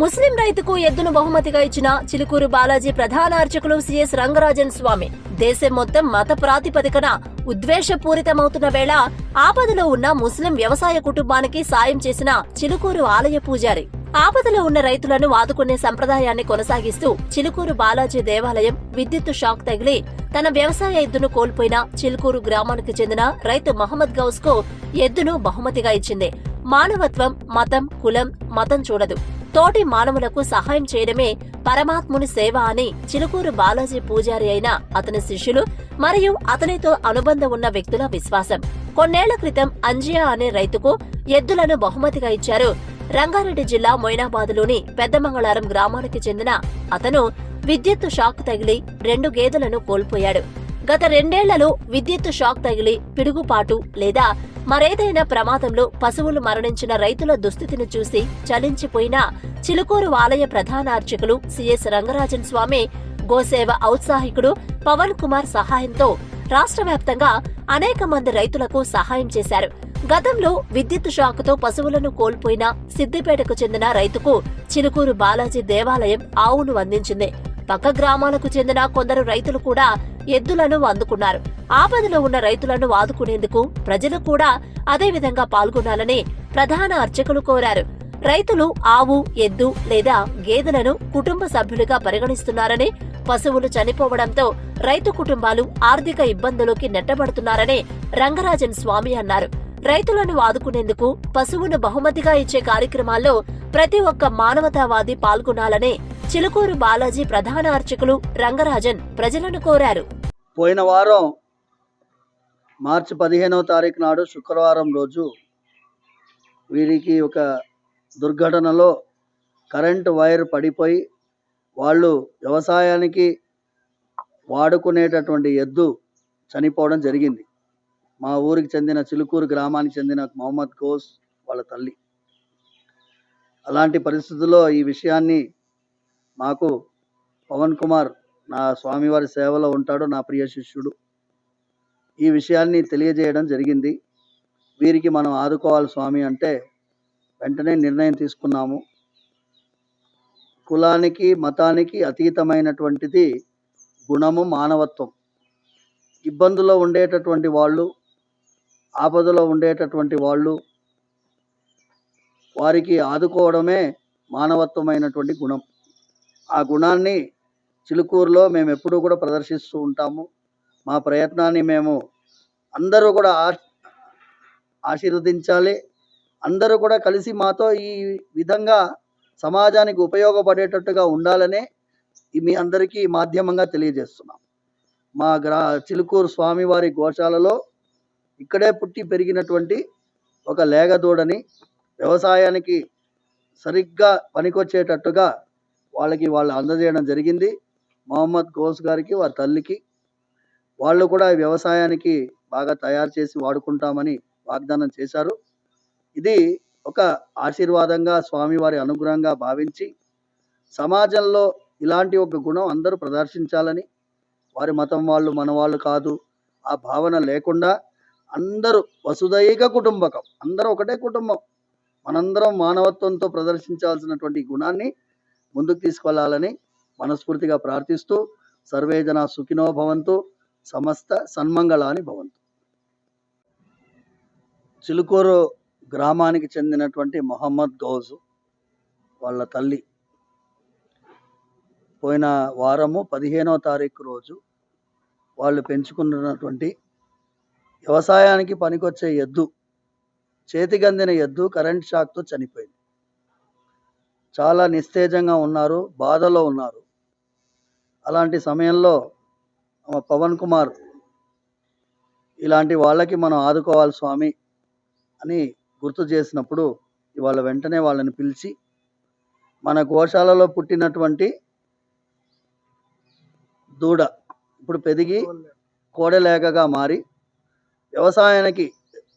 ముస్లిం రైతుకు ఎద్దును బహుమతిగా ఇచ్చిన చిలుకూరు బాలాజీ ప్రధాన అర్చకులు సిఎస్ రంగరాజన్ స్వామి. దేశం మొత్తం మత ప్రాతిపదికన ఉద్వేషపూరితమవుతున్న వేళ ఆపదలో ఉన్న ముస్లిం వ్యవసాయ కుటుంబానికి సాయం చేసిన చిలుకూరు ఆలయ పూజారి. ఆపదలో ఉన్న రైతులను ఆదుకునే సంప్రదాయాన్ని కొనసాగిస్తూ చిలుకూరు బాలాజీ దేవాలయం విద్యుత్తు షాక్ తగిలి తన వ్యవసాయ ఎద్దును కోల్పోయిన చిలుకూరు గ్రామానికి చెందిన రైతు మహమ్మద్ గౌస్ కు ఎద్దును బహుమతిగా ఇచ్చింది. మానవత్వం మతం కులం మతం చూడదు, తోటి మానవులకు సహాయం చేయడమే పరమాత్ముని సేవ అని చిలుకూరు బాలాజీ పూజారి అయిన అతని శిష్యులు మరియు అతనితో అనుబంధం ఉన్న వ్యక్తుల విశ్వాసం. కొన్నేళ్ల క్రితం అంజియా అనే రైతుకు ఎద్దులను బహుమతిగా ఇచ్చారు. రంగారెడ్డి జిల్లా మొయినాబాద్లోని పెద్దమంగళారం గ్రామానికి చెందిన అతను విద్యుత్తు షాక్ తగిలి 2 గేదెలను కోల్పోయాడు. గత 2 ఏళ్లలో విద్యుత్తు షాక్ తగిలి పిడుగుపాటు లేదా మరేదైనా ప్రమాదంలో పశువులు మరణించిన రైతుల దుస్థితిని చూసి చలించిపోయిన చిలుకూరు ఆలయ ప్రధాన అర్చకులు సిఎస్ రంగరాజన్ స్వామి గోసేవ ఔత్సాహికుడు పవన్ కుమార్ సహాయంతో రాష్ట్ర వ్యాప్తంగా అనేక మంది రైతులకు సహాయం చేశారు. గతంలో విద్యుత్ షాకుతో పశువులను కోల్పోయిన సిద్దిపేటకు చెందిన రైతుకు చిలుకూరు బాలాజీ దేవాలయం ఆవును అందించింది. పక్క గ్రామాలకు చెందిన కొందరు రైతులు కూడా ఎద్దులను అందుకున్నారు. ఆపదలో ఉన్న రైతులను ఆదుకునేందుకు ప్రజలు కూడా అదే విధంగా పాల్గొనాలని ప్రధాన అర్చకులు కోరారు. రైతులు ఆవు ఎద్దు లేదా గేదెలను కుటుంబ సభ్యులుగా పరిగణిస్తున్నారని, పశువులు చనిపోవడంతో రైతు కుటుంబాలు ఆర్థిక ఇబ్బందులోకి నెట్టబడుతున్నారని రంగరాజన్ స్వామి అన్నారు. రైతులను ఆదుకునేందుకు పశువును బహుమతిగా ఇచ్చే కార్యక్రమాల్లో ప్రతి ఒక్క మానవతావాది పాల్గొనాలని చిలుకూరు బాలాజీ ప్రధాన అర్చకులు రంగరాజన్ ప్రజలను కోరారు. పోయిన వారం మార్చి 15వ తారీఖు నాడు శుక్రవారం రోజు వీరికి ఒక దుర్ఘటనలో కరెంటు వైర్ పడిపోయి వాళ్ళు వ్యవసాయానికి వాడుకునేటటువంటి ఎద్దు చనిపోవడం జరిగింది. మా ఊరికి చెందిన చిలుకూరు గ్రామానికి చెందిన మహమ్మద్ గౌస్ వాళ్ళ తల్లి. అలాంటి పరిస్థితుల్లో ఈ విషయాన్ని మాకు పవన్ కుమార్, నా స్వామివారి సేవలో ఉంటాడు, నా ప్రియ శిష్యుడు, ఈ విషయాన్ని తెలియజేయడం జరిగింది. వీరికి మనం ఆదుకోవాలి స్వామి అంటే వెంటనే నిర్ణయం తీసుకున్నాము. కులానికి మతానికి అతీతమైనటువంటిది గుణము మానవత్వం. ఇబ్బందుల్లో ఉండేటటువంటి వాళ్ళు, ఆపదలో ఉండేటటువంటి వాళ్ళు, వారికి ఆదుకోవడమే మానవత్వమైనటువంటి గుణం. ఆ గుణాన్ని చిలుకూరులో మేము ఎప్పుడూ కూడా ప్రదర్శిస్తూ ఉంటాము. మా ప్రయత్నాన్ని మేము అందరూ కూడా ఆశీర్వదించాలి. అందరూ కూడా కలిసి మాతో ఈ విధంగా సమాజానికి ఉపయోగపడేటట్టుగా ఉండాలనే మీ అందరికీ మాధ్యమంగా తెలియజేస్తున్నాం. మా చిలుకూరు స్వామివారి గోశాలలో ఇక్కడే పుట్టి పెరిగినటువంటి ఒక లేగదూడని వ్యవసాయానికి సరిగ్గా పనికొచ్చేటట్టుగా వాళ్ళు అందజేయడం జరిగింది. మహమ్మద్ గౌస్ గారికి, వారి తల్లికి. వాళ్ళు కూడా వ్యవసాయానికి బాగా తయారు చేసి వాడుకుంటామని వాగ్దానం చేశారు. ఇది ఒక ఆశీర్వాదంగా, స్వామివారి అనుగ్రహంగా భావించి సమాజంలో ఇలాంటి ఒక గుణం అందరూ ప్రదర్శించాలని, వారి మతం వాళ్ళు మన వాళ్ళు కాదు ఆ భావన లేకుండా అందరూ వసుదైక కుటుంబకం, అందరూ ఒకటే కుటుంబం, మనందరం మానవత్వంతో ప్రదర్శించాల్సినటువంటి గుణాన్ని ముందుకు తీసుకెళ్లాలని మనస్ఫూర్తిగా ప్రార్థిస్తూ సర్వే జనా సుఖినో భవంతు, సమస్త సన్మంగళాని భవంతు. చిలుకూరు గ్రామానికి చెందినటువంటి మహమ్మద్ గౌజ్ వాళ్ళ తల్లి పోయిన వారము 15వ తారీఖు రోజు వాళ్ళు పెంచుకున్నటువంటి వ్యవసాయానికి పనికొచ్చే ఎద్దు, చేతికందిన ఎద్దు కరెంట్ షాక్తో చనిపోయింది. చాలా నిస్తేజంగా ఉన్నారు, బాధలో ఉన్నారు. అలాంటి సమయంలో పవన్ కుమార్ ఇలాంటి వాళ్ళకి మనం ఆదుకోవాలి స్వామి అని గుర్తు చేసినప్పుడు ఇవాళ వెంటనే వాళ్ళని పిలిచి మన గోశాలలో పుట్టినటువంటి దూడ ఇప్పుడు పెరిగి కోడలేగగా మారి వ్యవసాయానికి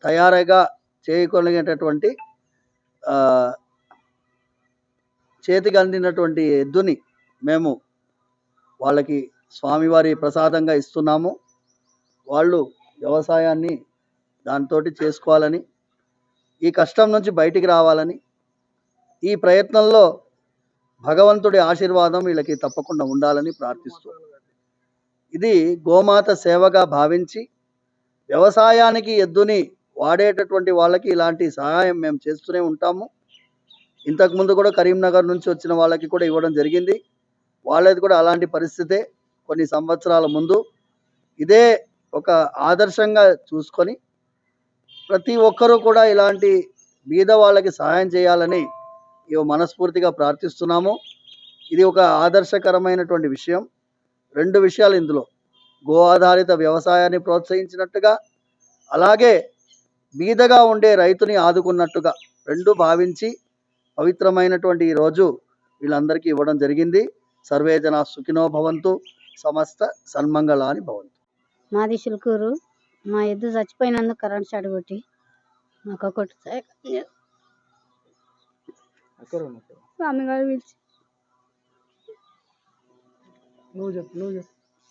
తయారుగా చేయగలిగేటటువంటి చేతికి అందినటువంటి ఎద్దుని మేము వాళ్ళకి స్వామివారి ప్రసాదంగా ఇస్తున్నాము. వాళ్ళు వ్యవసాయాన్ని దాంతో చేసుకోవాలని, ఈ కష్టం నుంచి బయటికి రావాలని, ఈ ప్రయత్నంలో భగవంతుడి ఆశీర్వాదం వీళ్ళకి తప్పకుండా ఉండాలని ప్రార్థిస్తూ, ఇది గోమాత సేవగా భావించి వ్యవసాయానికి ఎద్దుని వాడేటటువంటి వాళ్ళకి ఇలాంటి సహాయం మేము చేస్తూనే ఉంటాము. ఇంతకుముందు కూడా కరీంనగర్ నుంచి వచ్చిన వాళ్ళకి కూడా ఇవ్వడం జరిగింది. వాళ్ళది కూడా అలాంటి పరిస్థితే. కొన్ని సంవత్సరాల ముందు ఇదే ఒక ఆదర్శంగా చూసుకొని ప్రతి ఒక్కరూ కూడా ఇలాంటి బీద వాళ్ళకి సహాయం చేయాలని మనస్ఫూర్తిగా ప్రార్థిస్తున్నాము. ఇది ఒక ఆదర్శకరమైనటువంటి విషయం. 2 విషయాలు ఇందులో, గో ఆధారిత వ్యవసాయాన్ని ప్రోత్సహించినట్టుగా, అలాగే బీదగా ఉండే రైతుని ఆదుకున్నట్టుగా 2 భావించి పవిత్రమైనటువంటి ఈ రోజు వీళ్ళందరికీ ఇవ్వడం జరిగింది. సర్వే జనా సుఖినో భవంతు, సమస్త సన్మంగళాని భవంతు. మాది చిలుకూరు. మా ఎద్దు చచ్చిపోయినందుకు కరెంట్ షాట్ కొట్టి మాకు ఒకటి స్వామి గారు పిలిచి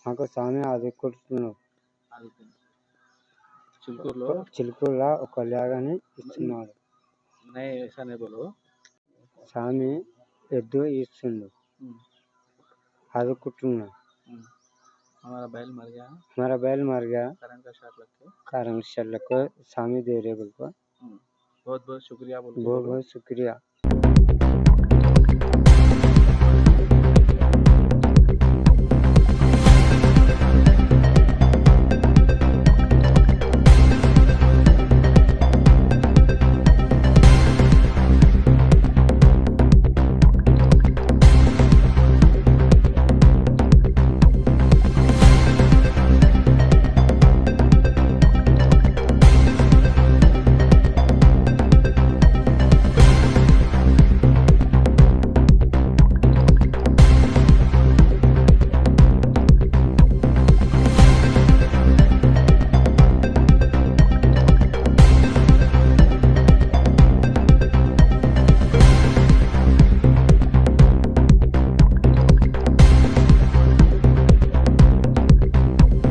మాకు స్వామి ఆదుకుంటున్నాడు. చిలుకూరులో ఒక లేగని ఇస్తున్నాడు. స్వామి ఎద్దు ఇస్తుండు, ఆదుకుంటున్నాడు. हमारा बैल मर गया करंट शॉट लगकर। स्वामी दे रहे बोल को बहुत बहुत शुक्रिया।